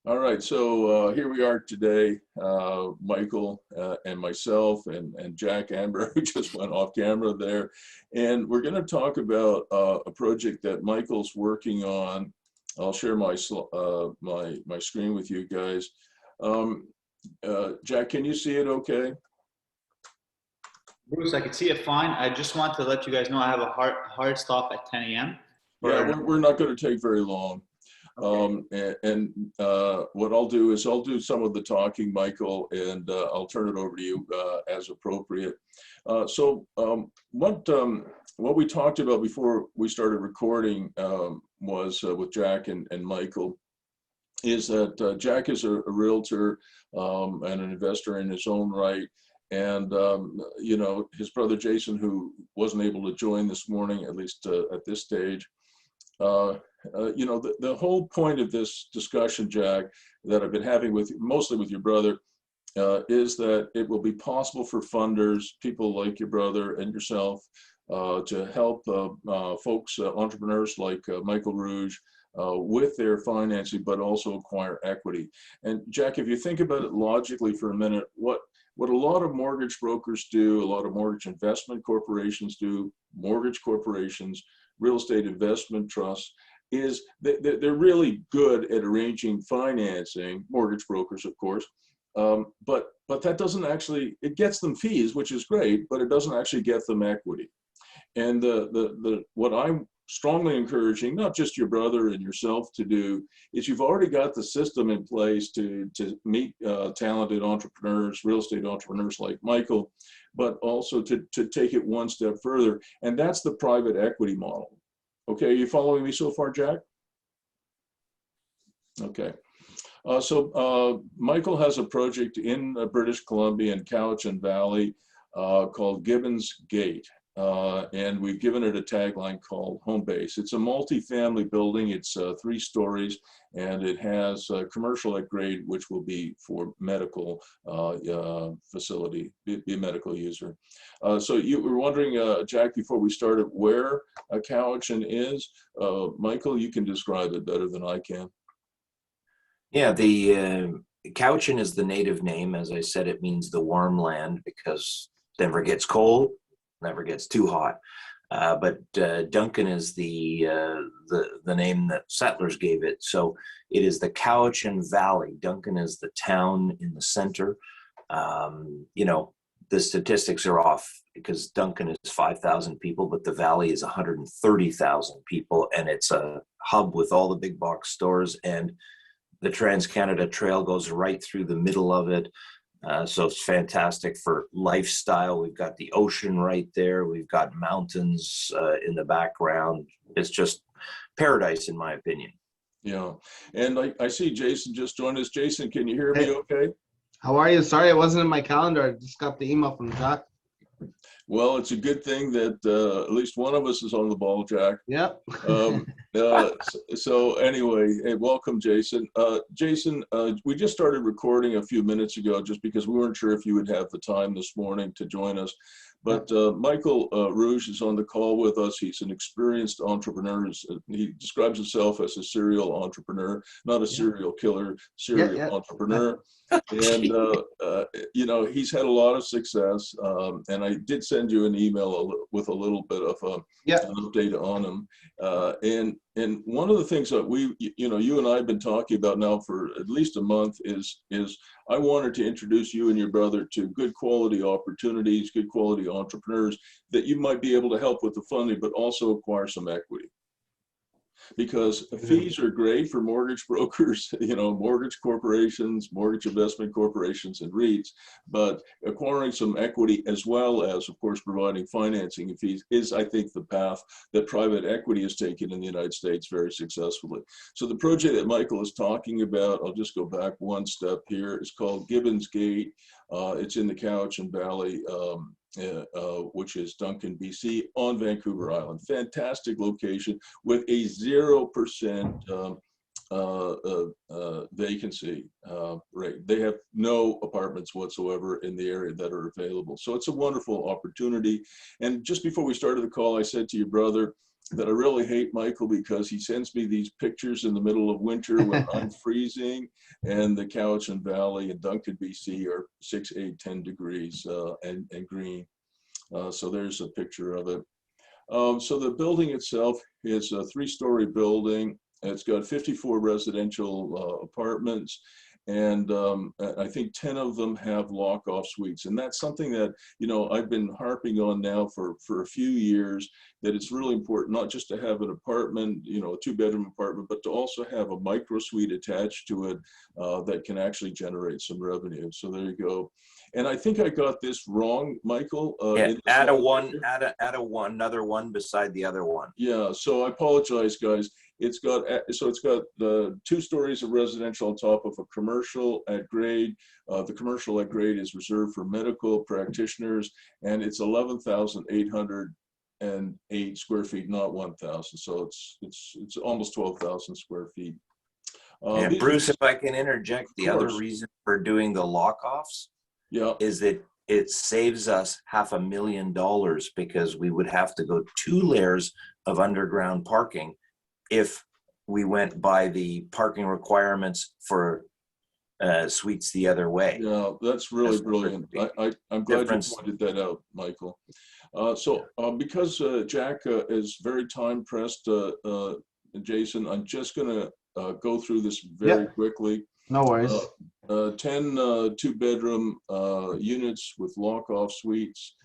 All right, so here we are today, Michael and myself and Jack Amber, who just went off camera there. And we're going to talk about a project that Michael's working on. I'll share my screen with you guys. Jack, can you see it okay? Bruce, I can see it fine. I just want to let you guys know I have a hard stop at 10 a.m. Yeah, we're not going to take very long. Okay. What I'll do is I'll do some of the talking, Michael, and I'll turn it over to you as appropriate. What we talked about before we started recording was with Jack and Michael, is that Jack is a realtor and an investor in his own right. And, you know, his brother Jason, who wasn't able to join this morning, at least at this stage, you know, the whole point of this discussion, Jack, that I've been having with mostly with your brother, is that it will be possible for funders, people like your brother and yourself, to help folks, entrepreneurs like Michael Ruge, with their financing, but also acquire equity. And Jack, if you think about it logically for a minute, what a lot of mortgage brokers do, a lot of mortgage investment corporations do, mortgage corporations, real estate investment trusts, is they're really good at arranging financing, mortgage brokers, of course, but that doesn't actually, it gets them fees, which is great, but it doesn't actually get them equity. And what I'm strongly encouraging, not just your brother and yourself to do, is you've already got the system in place to meet talented entrepreneurs, real estate entrepreneurs like Michael, but also to take it one step further. And that's the private equity model. Okay, are you following me so far, Jack? Okay. Michael has a project in British Columbia in Cowichan Valley called Gibbins Gate. And we've given it a tagline called Home Base. It's a multi-family building. It's 3 stories, and it has commercial at grade, which will be for medical facility, be a medical user. So you were wondering, Jack, before we started, where Cowichan is. Michael, you can describe it better than I can. Yeah, the Cowichan is the native name. As I said, it means the warm land because it never gets cold, never gets too hot. But Duncan is the name that settlers gave it. So it is the Cowichan Valley. Duncan is the town in the center. You know, the statistics are off because Duncan is 5,000 people, but the valley is 130,000 people, and it's a hub with all the big box stores, and the Trans-Canada Trail goes right through the middle of it. So it's fantastic for lifestyle. We've got the ocean right there. We've got mountains in the background. It's just paradise, in my opinion. Yeah. And I see Jason just joined us. Jason, can you hear me okay? How are you? Sorry, it wasn't in my calendar. I just got the email from Jack. Well, it's a good thing that at least one of us is on the ball, Jack. Yep. So anyway, hey, welcome, Jason. Jason, we just started recording a few minutes ago just because we weren't sure if you would have the time this morning to join us. But Michael Ruge is on the call with us. He's an experienced entrepreneur. He describes himself as a serial entrepreneur, not a serial killer, serial entrepreneur. And, you know, he's had a lot of success. And I did send you an email with a little bit of an update on him. And one of the things that you and I have been talking about now for at least a month is I wanted to introduce you and your brother to good quality opportunities, good quality entrepreneurs that you might be able to help with the funding, but also acquire some equity. Because fees are great for mortgage brokers, you know, mortgage corporations, mortgage investment corporations, and REITs, but acquiring some equity as well as, of course, providing financing and fees is, I think, the path that private equity has taken in the United States very successfully. So the project that Michael is talking about, I'll just go back one step here, is called Gibbins Gate. It's in the Cowichan Valley, which is Duncan, BC, on Vancouver Island. Fantastic location with a 0% vacancy rate. They have no apartments whatsoever in the area that are available. So it's a wonderful opportunity. And just before we started the call, I said to your brother, that I really hate Michael because he sends me these pictures in the middle of winter when I'm freezing, and the Cowichan Valley and Duncan, BC are 6, 8, 10 degrees and green. So there's a picture of it. So the building itself is a 3-story building. It's got 54 residential apartments, and I think 10 of them have lock-off suites. And that's something that, you know, I've been harping on now for a few years, that it's really important not just to have an apartment, you know, a 2-bedroom apartment, but to also have a micro suite attached to it that can actually generate some revenue. So there you go. And I think I got this wrong, Michael. Yeah, add a one, another one beside the other one. Yeah, so I apologize, guys. It's got the 2 stories of residential on top of a commercial at grade. The commercial at grade is reserved for medical practitioners, and it's 11,808 square feet, not 1,000. So it's almost 12,000 square feet. And Bruce, if I can interject, the other reason for doing the lock-offs, yeah, is that it saves us $500,000 because we would have to go 2 layers of underground parking if we went by the parking requirements for suites the other way. Yeah, that's really brilliant. I'm glad you pointed that out, Michael. Because Jack is very time pressed, Jason, I'm just gonna go through this very quickly. No worries. 10 2-bedroom units with lock-off suites.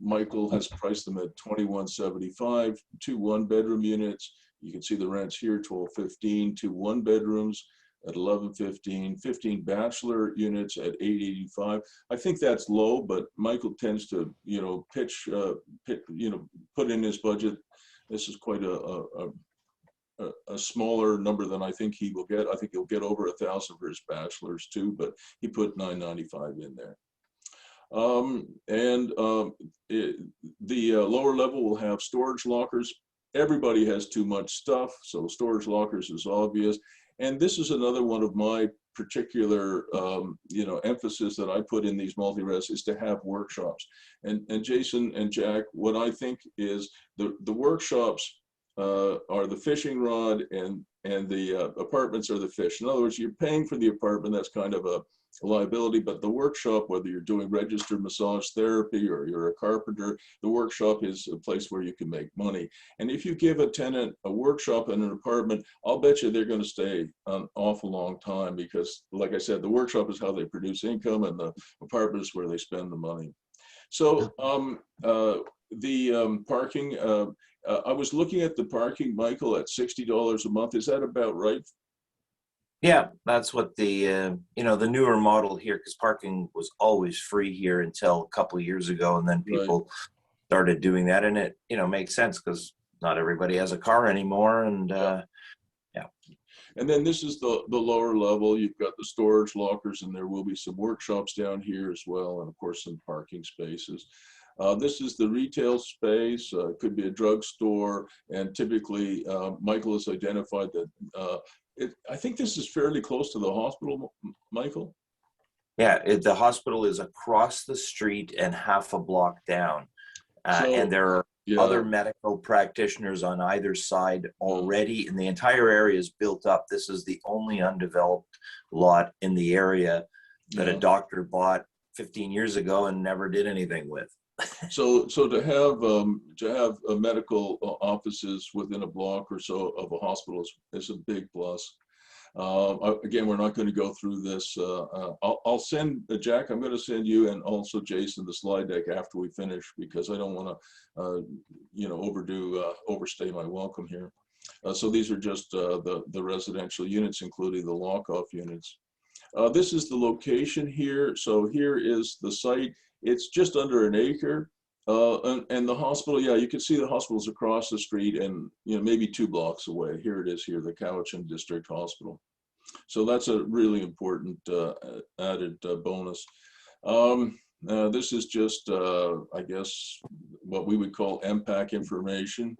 Michael has priced them at $21.75. 2 1-bedroom units. You can see the rents here, $12.15. 2 1-bedrooms at $11.15. 15 bachelor units at $8.85. I think that's low, but Michael tends to, you know, put in his budget. This is quite a smaller number than I think he will get. I think he'll get over 1,000 for his bachelors too, but he put $995 in there. The lower level will have storage lockers. Everybody has too much stuff, so storage lockers is obvious. And this is another one of my particular, emphasis that I put in these multi-res is to have workshops. And Jason and Jack, what I think is the workshops are the fishing rod, and the apartments are the fish. In other words, you're paying for the apartment, that's kind of a liability, but the workshop, whether you're doing registered massage therapy or you're a carpenter, the workshop is a place where you can make money. And if you give a tenant a workshop in an apartment, I'll bet you they're going to stay an awful long time, because like I said, the workshop is how they produce income, and the apartment is where they spend the money. So the parking, I was looking at the parking, Michael, at $60 a month. Is that about right? Yeah, that's what the the newer model here, because parking was always free here until a couple of years ago, and then people started doing that, and it makes sense because not everybody has a car anymore, and yeah. And then this is the lower level. You've got the storage lockers, and there will be some workshops down here as well, and of course some parking spaces. This is the retail space. Could be a drugstore, and typically Michael has identified that I think this is fairly close to the hospital, Michael. Yeah, the hospital is across the street and half a block down, and there are other medical practitioners on either side already, and the entire area is built up. This is the only undeveloped lot in the area that a doctor bought 15 years ago and never did anything with. So to have medical offices within a block or so of a hospital is a big plus. Again, we're not going to go through this. I'll send Jack. I'm going to send you and also Jason the slide deck after we finish, because I don't want to overstay my welcome here. So these are just the residential units, including the lock-off units. This is the location here. So here is the site. It's just under an acre, and the hospital. Yeah, you can see the hospital's across the street, and maybe 2 blocks away. Here it is. Here, the Cowichan District Hospital. So that's a really important added bonus. This is just, I guess, what we would call MPAC information,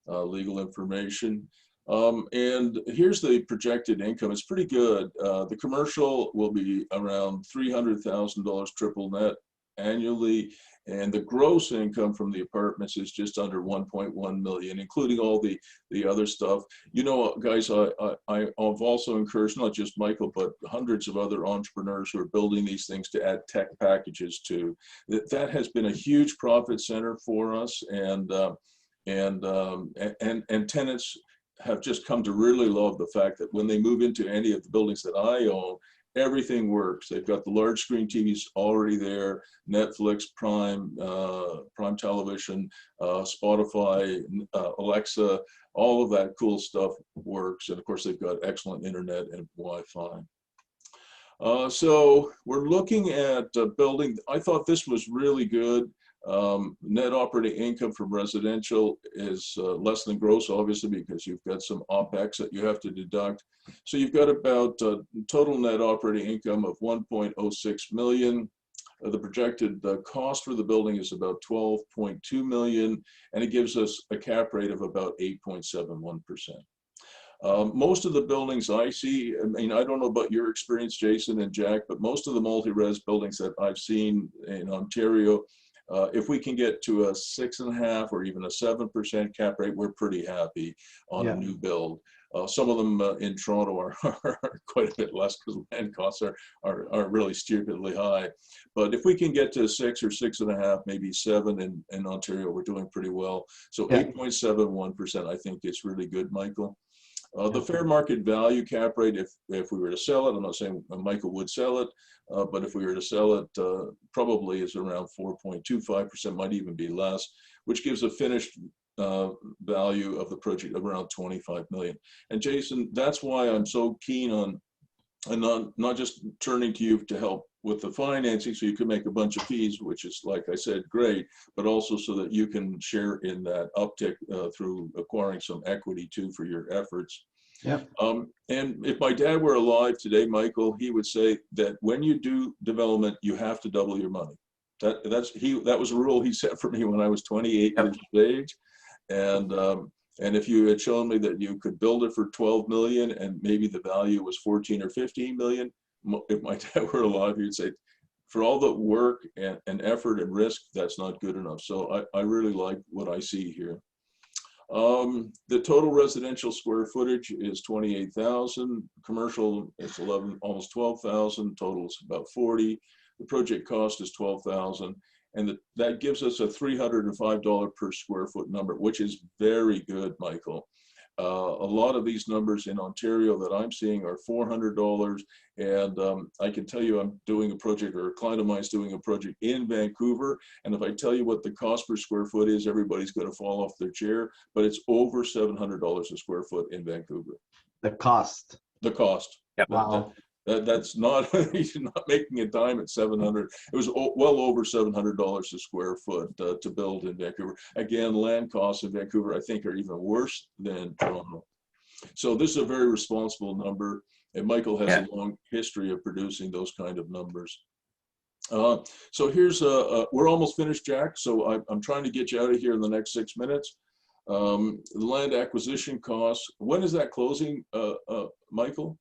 legal information. And here's the projected income. It's pretty good. The commercial will be around $300,000 triple net annually, And the gross income from the apartments is just under 1.1 million, including all the other stuff. You know, guys, I've also encouraged not just Michael, but hundreds of other entrepreneurs who are building these things to add tech packages to. That has been a huge profit center for us, and tenants have just come to really love the fact that when they move into any of the buildings that I own, everything works. They've got the large screen TVs already there, Netflix, Prime, Prime Television, Spotify, Alexa, all of that cool stuff works. And of course, they've got excellent internet and Wi-Fi. So we're looking at building. I thought this was really good. Net operating income from residential is less than gross, obviously, because you've got some OPEX that you have to deduct. So you've got about total net operating income of 1.06 million. The projected cost for the building is about 12.2 million, and it gives us a cap rate of about 8.71%. Most of the buildings I see, I mean, I don't know about your experience, Jason and Jack, but most of the multi-res buildings that I've seen in Ontario, if we can get to a 6.5% or even a 7% cap rate, we're pretty happy on a new build. Some of them in Toronto are quite a bit less because land costs are really stupidly high. But if we can get to 6 or 6.5, maybe 7 in Ontario, we're doing pretty well. So 8.71%, I think is really good, Michael. The fair market value cap rate, if we were to sell it, I'm not saying Michael would sell it, but if we were to sell it, probably is around 4.25%, might even be less, which gives a finished value of the project of around 25 million. And Jason, that's why I'm so keen on, and not just turning to you to help with the financing so you can make a bunch of fees, which is, like I said, great, but also so that you can share in that uptick through acquiring some equity too for your efforts. Yeah. And if my dad were alive today, Michael, he would say that when you do development, you have to double your money. That was a rule he set for me when I was 28 years of age. And if you had shown me that you could build it for 12 million and maybe the value was 14 or 15 million, if my dad were alive, he'd say, for all the work and effort and risk, that's not good enough. So I really like what I see here. The total residential square footage is 28,000. Commercial is 11, almost 12,000. Total is about 40. The project cost is 12,000. And that gives us a $305 per square foot number, which is very good, Michael. A lot of these numbers in Ontario that I'm seeing are $400. And I can tell you I'm doing a project, or a client of mine is doing a project in Vancouver. And if I tell you what the cost per square foot is, everybody's going to fall off their chair. But it's over $700 a square foot in Vancouver. The cost. The cost. Yep. Wow. That's not, he's not making a dime at 700. It was well over $700 a square foot to build in Vancouver. Again, land costs in Vancouver, I think, are even worse than Toronto. So this is a very responsible number. And Michael has a long history of producing those kind of numbers. So here's, we're almost finished, Jack. So I'm trying to get you out of here in the next 6 minutes. The land acquisition costs, when is that closing, Michael?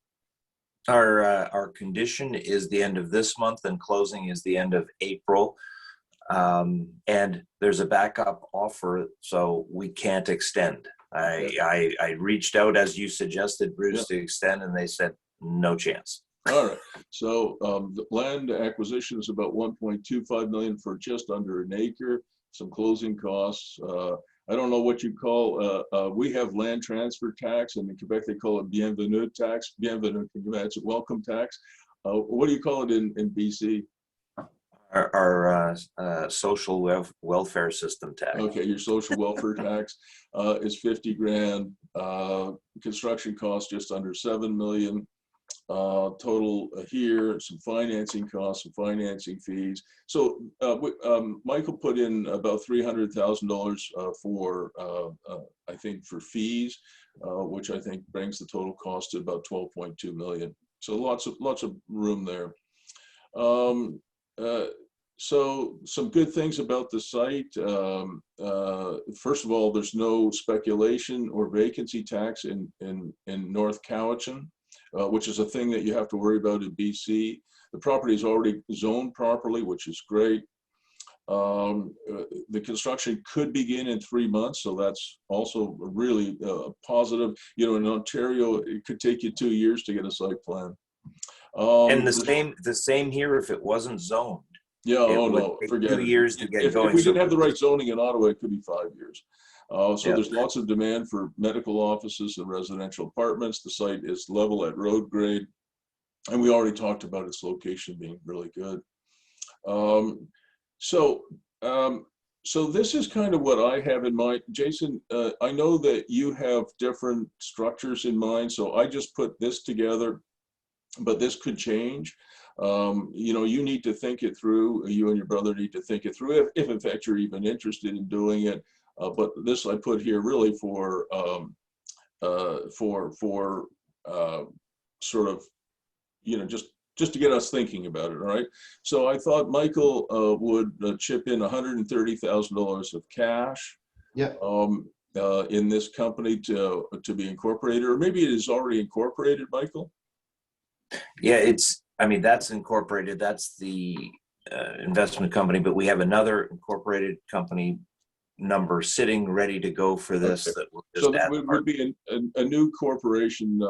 Our condition is the end of this month, and closing is the end of April. And there's a backup offer, so we can't extend. I reached out, as you suggested, Bruce, to extend, and they said no chance. All right. So the land acquisition is about 1.25 million for just under an acre. Some closing costs. I don't know what you call, we have land transfer tax, and in Quebec they call it bienvenue tax. Bienvenue, can you imagine, welcome tax. What do you call it in BC? Our social welfare system tax. Okay, your social welfare tax is 50 grand. Construction costs just under 7 million. Total here, some financing costs, some financing fees. So Michael put in about $300,000 for, I think, for fees, which I think brings the total cost to about 12.2 million. So lots of room there. So some good things about the site. First of all, there's no speculation or vacancy tax in North Cowichan. Which is a thing that you have to worry about in BC. The property is already zoned properly, which is great. The construction could begin in 3 months, so that's also really positive. You know, in Ontario, it could take you 2 years to get a site plan. And the same here if it wasn't zoned. Yeah, It oh would no, take forget 2 it. years to get If going. we So didn't have the right zoning in Ottawa, it could be 5 years. So Yeah. there's lots of demand for medical offices and residential apartments. The site is level at road grade. And we already talked about its location being really good. So this is kind of what I have in mind. Jason, I know that you have different structures in mind, so I just put this together, but this could change. You know, you need to think it through. You and your brother need to think it through, if in fact you're even interested in doing it. But this I put here really for sort of, you know, just to get us thinking about it, all right? So I thought Michael would chip in $130,000 of cash Yeah. in this company to be incorporated, or maybe it is already incorporated, Michael? yeah, I mean, that's incorporated. That's the investment company, but we have another incorporated company number sitting ready to go for this. Okay. That will just So add that would be a new corporation,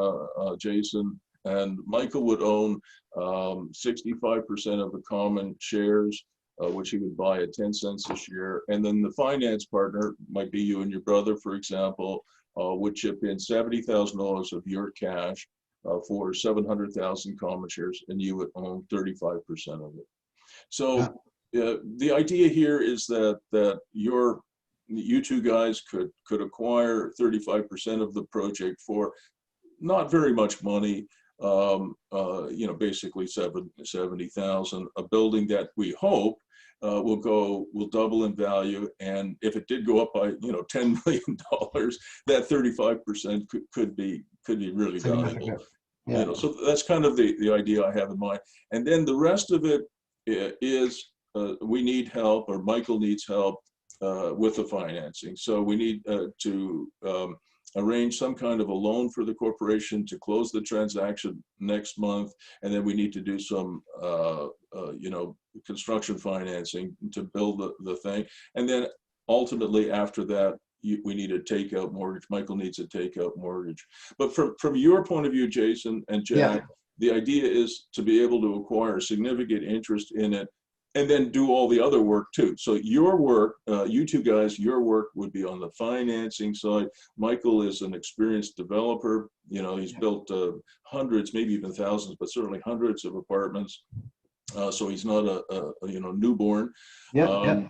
Jason, and Michael would own 65% of the common shares, which he would buy at 10 cents a share. And then the finance partner, might be you and your brother, for example, would chip in $70,000 of your cash for 700,000 common shares, and you would own 35% of it. So the idea here is that you two guys could acquire 35% of the project for not very much money, you know, basically 70,000, a building that we hope will double in value. And if it did go up by, you know, $10 million, that 35% could be really valuable. Yeah. You know, so that's kind of the idea I have in mind. And then the rest of it is we need help, or Michael needs help with the financing. So we need to arrange some kind of a loan for the corporation to close the transaction next month. And then we need to do some, you know, construction financing to build the thing. And then ultimately after that, we need a takeout mortgage. Michael needs a takeout mortgage. But from your point of view, Jason and Jack, the idea is to be able to acquire significant interest in it and then do all the other work too. So your work, you two guys, your work would be on the financing side. Michael is an experienced developer. You know, he's built hundreds, maybe even thousands, but certainly hundreds of apartments. So he's not a you know, newborn. But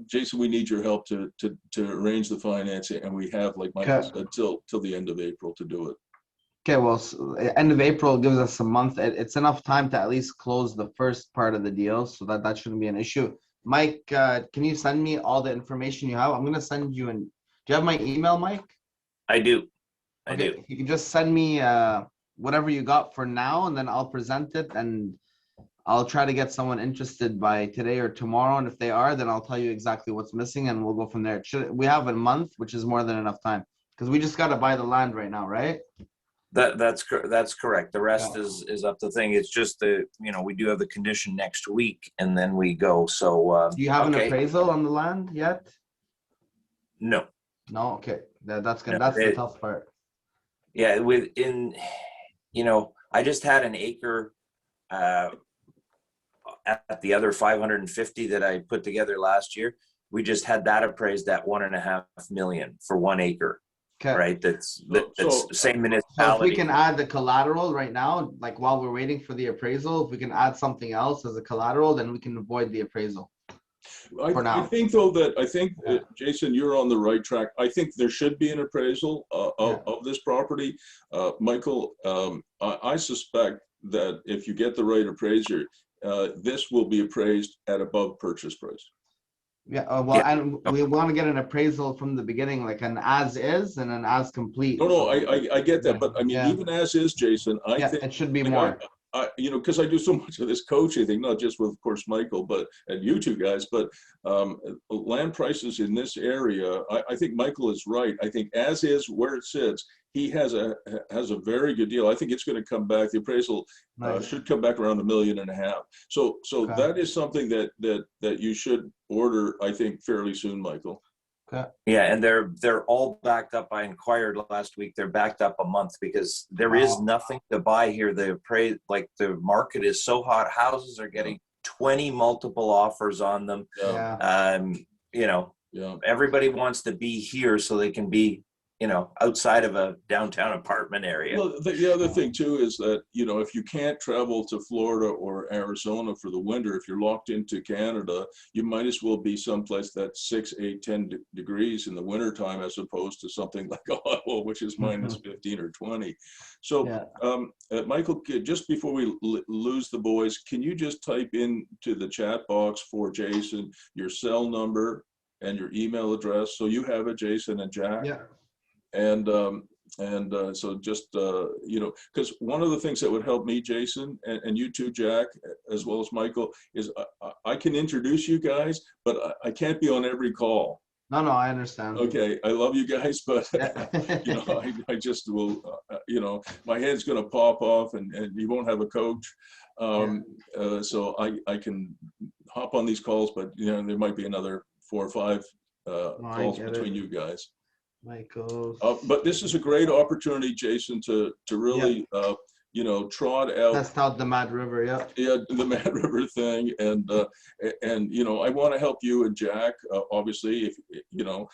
Jason, we need your help to arrange the financing, and we have, like Michael said, till the end of April to do it. Okay, well, end of April gives us a month. It's enough time to at least close the first part of the deal, so that shouldn't be an issue. Mike, can you send me all the information you have? I'm gonna send you do you have my email, Mike? I do. I Okay, do. if you can just send me whatever you got for now, and then I'll present it, and I'll try to get someone interested by today or tomorrow. And if they are, then I'll tell you exactly what's missing, and we'll go from there. We have a month, which is more than enough time, because we just got to buy the land right now, right? That's correct. The rest is up to thing. It's just you know, we do have the condition next week, and then we go. So do you have an appraisal on the land yet? No. No. Okay. That's good. No, That's the tough part. Yeah. You know, I just had an acre at the other 550 that I put together last year. We just had that appraised at $1.5 million for 1 acre. Okay. Right. That's the same municipality. So if we can add the collateral right now, like while we're waiting for the appraisal, if we can add something else as a collateral, then we can avoid the appraisal. I think though that Jason, you're on the right track. I think there should be an appraisal of this property. Michael, I suspect that if you get the right appraiser, this will be appraised at above purchase price. And we want to get an appraisal from the beginning, like an as is and an as complete. No, I get that, but I mean, even as is, Jason, I think it should be more. You know, because I do so much of this coaching thing, not just with, of course, Michael, and you two guys, but land prices in this area, I think Michael is right. I think as is where it sits, he has a very good deal. I think it's going to come back. The appraisal Nice. should come back around $1.5 million. So Okay. that is something that you should order, I think, fairly soon, Michael. Okay. Yeah, and they're all backed up. I inquired last week. They're backed up a month because there is nothing to buy here. The market is so hot. Houses are getting 20 multiple offers on them. Yeah. You know, everybody wants to be here so they can be, you know, outside of a downtown apartment area. Well, the other thing too is that, you know, if you can't travel to Florida or Arizona for the winter, if you're locked into Canada, you might as well be someplace that's 6, 8, 10 degrees in the wintertime, as opposed to something like Ottawa, which is minus 15 or 20. So, Michael, just before we lose the boys, can you just type into the chat box for Jason your cell number and your email address, so you have it, Jason and Jack? Yeah. And so just, you know, because one of the things that would help me, Jason, and you too, Jack, as well as Michael, is I can introduce you guys, but I can't be on every call. No, I understand. Okay, I love you guys, but you know, I just will, you know, my head's going to pop off, and you won't have a coach. So I can hop on these calls, but you know, there might be another 4 or 5 calls between you guys. Michael. But this is a great opportunity, Jason, to really, you know, trot out. Test out the Mad River, Yeah, the Mad River thing, and you know, I want to help you and Jack. Obviously, if you know,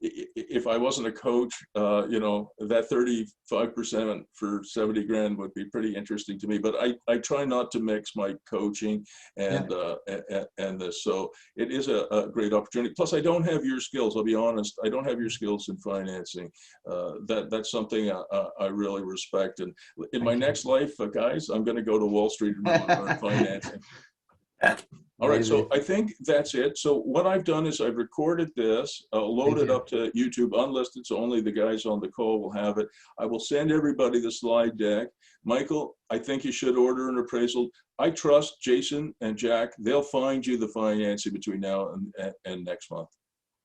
if I wasn't a coach, you know, that 35% for 70 grand would be pretty interesting to me. But I try not to mix my coaching and this, so it is a great opportunity. Plus, I don't have your skills. I'll be honest, I don't have your skills in financing. That's something I really respect. And in my next life, guys, I'm going to go to Wall Street and learn financing. All right, so I think that's it. So what I've done is I've recorded this, loaded up to YouTube, unlisted, so only the guys on the call will have it. I will send everybody the slide deck. Michael, I think you should order an appraisal. I trust Jason and Jack. They'll find you the financing between now and next month.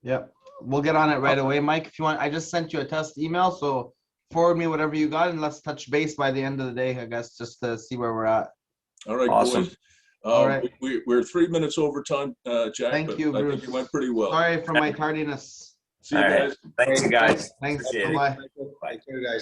Yep. We'll get on it right away, Mike. If you want, I just sent you a test email, so forward me whatever you got, and let's touch base by the end of the day, I guess, just to see where we're at. All right, awesome. boys. All right. We're 3 minutes over time, Jack. Thank you, I Bruce. think it went pretty well. Sorry for my tardiness. See you guys. Thanks, you guys. Thanks. Appreciate it. Bye-bye. Take care, guys.